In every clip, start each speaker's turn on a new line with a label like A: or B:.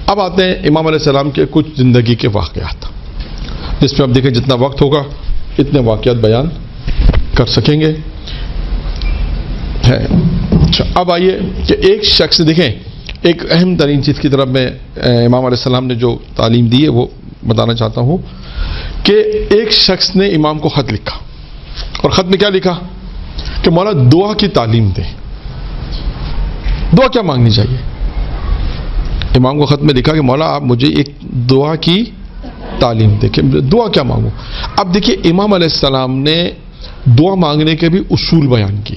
A: اب آتے ہیں امام علیہ السلام کے کچھ زندگی کے واقعات، جس میں اب دیکھیں جتنا وقت ہوگا اتنے واقعات بیان کر سکیں گے. اچھا اب آئیے کہ ایک شخص دیکھیں، ایک اہم ترین چیز کی طرف میں امام علیہ السلام نے جو تعلیم دی ہے وہ بتانا چاہتا ہوں کہ ایک شخص نے امام کو خط لکھا، اور خط میں کیا لکھا کہ مولا دعا کی تعلیم دے. دعا کیا مانگنی چاہیے؟ امام کو خط میں لکھا کہ مولا آپ مجھے ایک دعا کی تعلیم دے کہ دعا کیا مانگوں. اب دیکھیے امام علیہ السلام نے دعا مانگنے کے بھی اصول بیان کی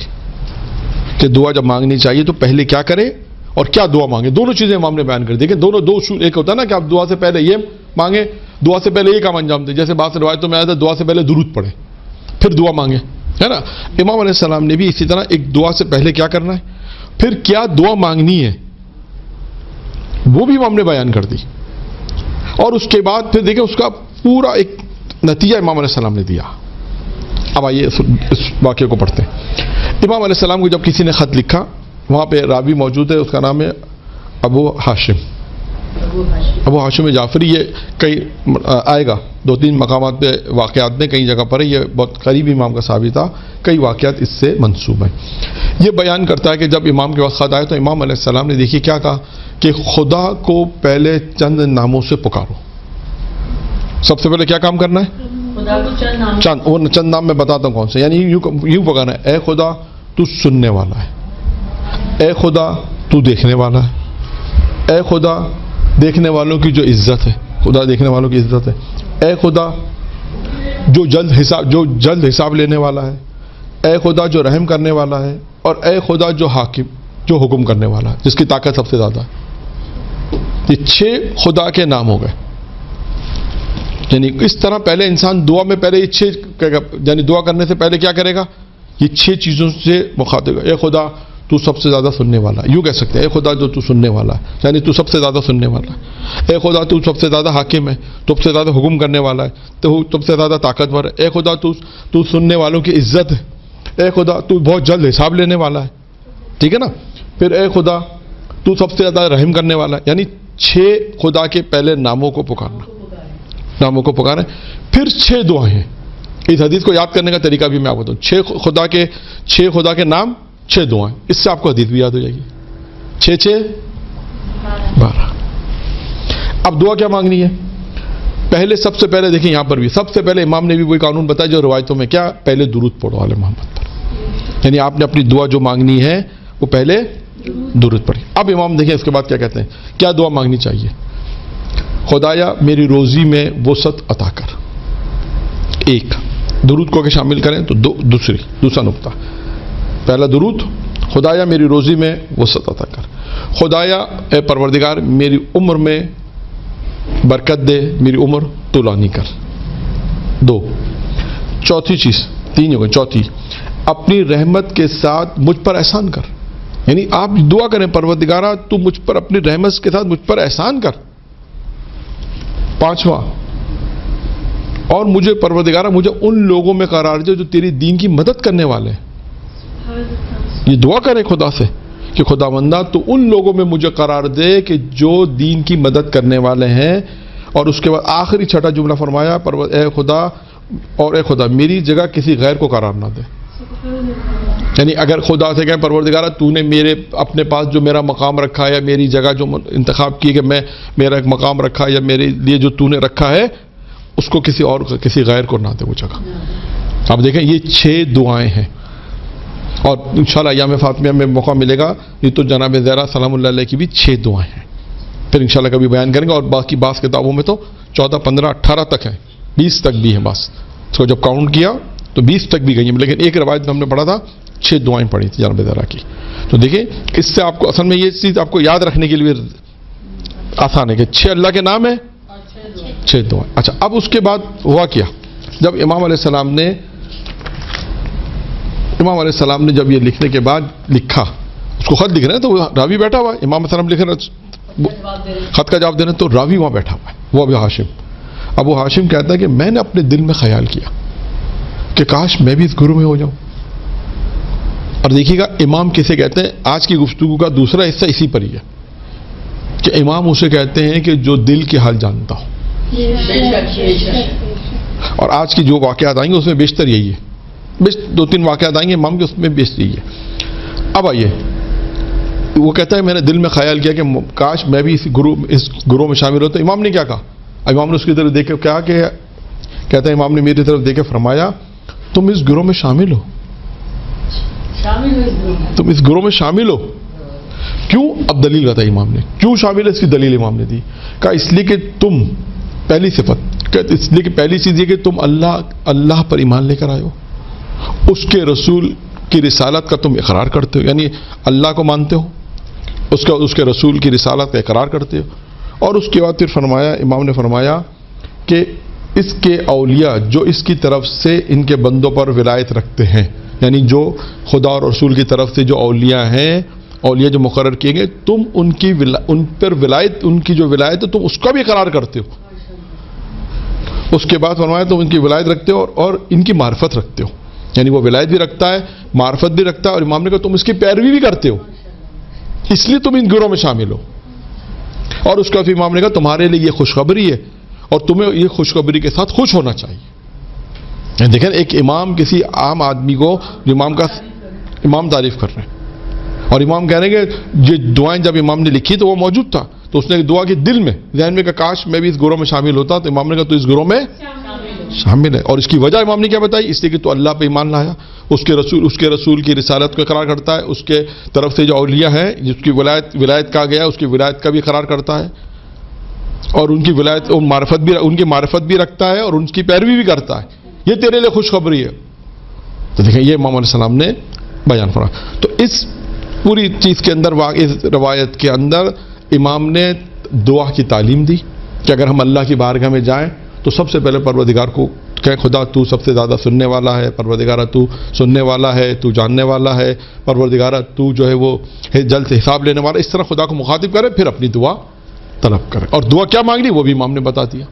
A: کہ دعا جب مانگنی چاہیے تو پہلے کیا کرے اور کیا دعا مانگے. دونوں چیزیں امام نے بیان کر دی. دونوں دو اصول، ایک ہوتا ہے نا کہ آپ دعا سے پہلے یہ مانگیں، دعا سے پہلے یہ کام انجام دیں. جیسے بعض روایتوں میں آیا تھا دعا سے پہلے درود پڑھیں پھر دعا مانگیں، ہے نا. امام علیہ السلام نے بھی اسی طرح ایک دعا سے پہلے کیا کرنا ہے، پھر کیا دعا مانگنی ہے وہ بھی امام نے بیان کر دی. اور اس کے بعد پھر دیکھیں اس کا پورا ایک نتیجہ امام علیہ السلام نے دیا. اب آئیے اس واقعے کو پڑھتے ہیں. امام علیہ السلام کو جب کسی نے خط لکھا، وہاں پہ راوی موجود ہے، اس کا نام ہے ابو ہاشم جعفری. یہ کئی آئے گا 2-3 مقامات پہ واقعات میں کئی جگہ پر ہے. یہ بہت قریب امام کا صحابی تھا، کئی واقعات اس سے منسوب ہیں. یہ بیان کرتا ہے کہ جب امام کے وقت خط آئے تو امام علیہ السلام نے دیکھیے کیا کہا کہ خدا کو پہلے چند ناموں سے پکارو. سب سے پہلے کیا کام کرنا ہے؟
B: خدا کو
A: چند نام میں بتاتا ہوں کون سے. یعنی یوں پکارنا ہے، اے خدا تو سننے والا ہے، اے خدا تو دیکھنے والا ہے، اے خدا دیکھنے والوں کی جو عزت ہے، خدا دیکھنے والوں کی عزت ہے، اے خدا جو جلد حساب لینے والا ہے، اے خدا جو رحم کرنے والا ہے، اور اے خدا جو حاکم جو حکم کرنے والا ہے، جس کی طاقت سب سے زیادہ ہے. یہ 6 خدا کے نام ہو گئے. یعنی اس طرح پہلے انسان دعا میں پہلے یہ 6 یعنی دعا کرنے سے پہلے کیا کرے گا، یہ 6 چیزوں سے مخاطب ہے. اے خدا تو سب سے زیادہ سننے والا ہے، یوں کہہ سکتے ہیں اے خدا جو تو سننے والا ہے، یعنی تو سب سے زیادہ سننے والا ہے. اے خدا تو سب سے زیادہ حاکم ہے، تو سب سے زیادہ حکم کرنے والا ہے، تو سب سے زیادہ طاقتور ہے. اے خدا تو سننے والوں کی عزت ہے. اے خدا تو بہت جلد حساب لینے والا ہے. ٹھیک ہے نا. پھر اے خدا تو سب سے زیادہ رحم کرنے والا ہے. یعنی 6 خدا کے پہلے ناموں کو پکارنا، ناموں کو پکاریں. پھر 6 دعائیں ہیں. اس حدیث کو یاد کرنے کا طریقہ بھی میں آپ کو بتاؤں. 6 خدا کے نام 6 دعائیں. اس سے آپ کو حدیث بھی یاد ہو جائے گی. 6 12. اب دعا کیا مانگنی ہے؟ پہلے سب سے پہلے دیکھیں یہاں پر بھی سب سے پہلے امام نے بھی وہی قانون بتایا جو روایتوں میں، کیا پہلے درود پڑھو آل محمد پر. یعنی آپ نے اپنی دعا جو مانگنی ہے وہ پہلے درود پڑھی. اب امام دیکھیں اس کے بعد کیا کہتے ہیں، کیا دعا مانگنی چاہیے. خدایا میری روزی میں وسعت عطا کر. ایک درود کو اگر شامل کریں تو دوسرا نقطہ. پہلا درود، خدایا میری روزی میں وسعت عطا کر. خدایا اے پروردگار میری عمر میں برکت دے، میری عمر طولانی کر. 2 چوتھی چیز، 3 ہو گئے. چوتھی اپنی رحمت کے ساتھ مجھ پر احسان کر. یعنی آپ دعا کریں پروردگارہ تو مجھ پر اپنی رحمت کے ساتھ مجھ پر احسان کر. 5واں اور مجھے پروردگارہ مجھے ان لوگوں میں قرار دے جو تیری دین کی مدد کرنے والے ہیں. یہ دعا کریں خدا سے کہ خدا بندہ تو ان لوگوں میں مجھے قرار دے کہ جو دین کی مدد کرنے والے ہیں. اور اس کے بعد آخری 6 جملہ فرمایا اے خدا اور اے خدا میری جگہ کسی غیر کو قرار نہ دے. یعنی اگر خدا سے کہیں پروردگارہ تو نے میرے اپنے پاس جو میرا مقام رکھا ہے یا میری جگہ جو انتخاب کی کہ میں میرا ایک مقام رکھا یا میرے لیے جو تو نے رکھا ہے اس کو کسی غیر کو نہ دے وہ جگہ. آپ دیکھیں یہ 6 دعائیں ہیں. اور انشاءاللہ ایام فاطمیہ میں موقع ملے گا یہ تو جناب زہرا سلام اللہ علیہ کی بھی 6 دعائیں ہیں. پھر انشاءاللہ کبھی بیان کریں گے. اور باقی بعض کتابوں میں تو 14 15 18 تک ہیں، 20 تک بھی ہیں. بس اس کو جب کاؤنٹ کیا تو 20 تک بھی گئی ہیں. لیکن ایک روایت میں ہم نے پڑھا تھا 6 دعائیں پڑھی تھی جناب زہرا کی. تو دیکھیں اس سے آپ کو اصل میں یہ چیز آپ کو یاد رکھنے کے لیے آسان ہے کہ 6 اللہ کے نام ہیں، 6 دعائیں. اچھا اب اس کے بعد ہوا کیا، جب امام علیہ السلام نے جب یہ لکھنے کے بعد لکھا، اس کو خط لکھ رہے ہیں تو راوی بیٹھا ہوا ہے، امام علیہ السلام لکھ رہے ہیں خط کا جواب دے رہے ہیں تو راوی وہاں بیٹھا ہوا ہے، وہ ابو ہاشم کہتا ہے کہ میں نے اپنے دل میں خیال کیا کہ کاش میں بھی اس گروہ میں ہو جاؤں. اور دیکھیے گا امام کسے کہتے ہیں، آج کی گفتگو کا دوسرا حصہ اسی پر ہی ہے کہ امام اسے کہتے ہیں کہ جو دل کے حال جانتا ہو. اور آج کی جو واقعات آئیں گے اس میں بیشتر یہی ہے. 2-3 واقعات آئیں گے امام کے، اس میں بیشتر یہی ہے. اب آئیے، وہ کہتا ہے میں نے دل میں خیال کیا کہ کاش میں بھی اس گروہ میں شامل ہوتا. امام نے کیا کہا؟ امام نے اس کی طرف دیکھ کے کہا کہ کہتا ہے امام نے میری طرف دیکھ کے فرمایا تم اس گروہ میں شامل ہو، تم اس گروہ میں شامل ہو. کیوں؟ اب دلیل بتائی امام نے کیوں شامل ہے. اس کی دلیل امام نے دی. کہا اس لیے کہ تم، پہلی صفت، اس لیے کہ پہلی چیز یہ کہ تم اللہ پر ایمان لے کر آئے ہو، اس کے رسول کی رسالت کا تم اقرار کرتے ہو، یعنی اللہ کو مانتے ہو، اس کے رسول کی رسالت کا اقرار کرتے ہو. اور اس کے بعد پھر فرمایا، امام نے فرمایا کہ اس کے اولیاء جو اس کی طرف سے ان کے بندوں پر ولایت رکھتے ہیں، یعنی جو خدا اور رسول کی طرف سے جو اولیاء ہیں، اولیاء جو مقرر کیے گئے، تم ان پر ولایت، ان کی جو ولایت ہے تم اس کا بھی اقرار کرتے ہو. اس کے بعد فرمایا تم ان کی ولایت رکھتے ہو اور ان کی معرفت رکھتے ہو، یعنی وہ ولایت بھی رکھتا ہے، معرفت بھی رکھتا ہے. اور امام نے کہا تم اس کی پیروی بھی کرتے ہو، اس لیے تم ان گروہ میں شامل ہو. اور اس کا امام نے کہا تمہارے لیے یہ خوشخبری ہے اور تمہیں یہ خوشخبری کے ساتھ خوش ہونا چاہیے. دیکھیں ایک امام کسی عام آدمی کو، جو امام تعریف کر رہے ہیں، اور امام کہہ رہے ہیں کہ یہ دعائیں جب امام نے لکھی تو وہ موجود تھا، تو اس نے دعا کی دل میں، ذہن میں کہ کاش میں بھی اس گروہ میں شامل ہوتا. تو امام نے کہا تو اس گروہ میں شامل ہے. اور اس کی وجہ امام نے کیا بتائی؟ اس لیے کہ تو اللہ پہ ایمان لایا، اس کے رسول کی رسالت کو اقرار کرتا ہے، اس کے طرف سے جو اولیاء ہیں جس کی ولایت کہا گیا ہے اس کی ولایت کا بھی اقرار کرتا ہے، اور ان کی ولایت ان کی معرفت بھی رکھتا ہے اور ان کی پیروی بھی کرتا ہے. یہ تیرے لیے خوشخبری ہے. تو دیکھیں یہ امام علیہ السلام نے بیان فرمایا. تو اس پوری چیز کے اندر، اس روایت کے اندر امام نے دعا کی تعلیم دی کہ اگر ہم اللہ کی بارگاہ میں جائیں تو سب سے پہلے پروردگار کو کہ خدا تو سب سے زیادہ سننے والا ہے، پروردگارہ تو سننے والا ہے، تو جاننے والا ہے، پروردگارہ تو جو ہے وہ جلد سے حساب لینے والا. اس طرح خدا کو مخاطب کرے، پھر اپنی دعا طلب کرے. اور دعا کیا مانگنی وہ بھی امام نے بتا دیا.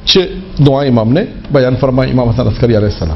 A: 6 دعائیں امام نے بیان فرمائی، امام حسن عسکری علیہ السلام.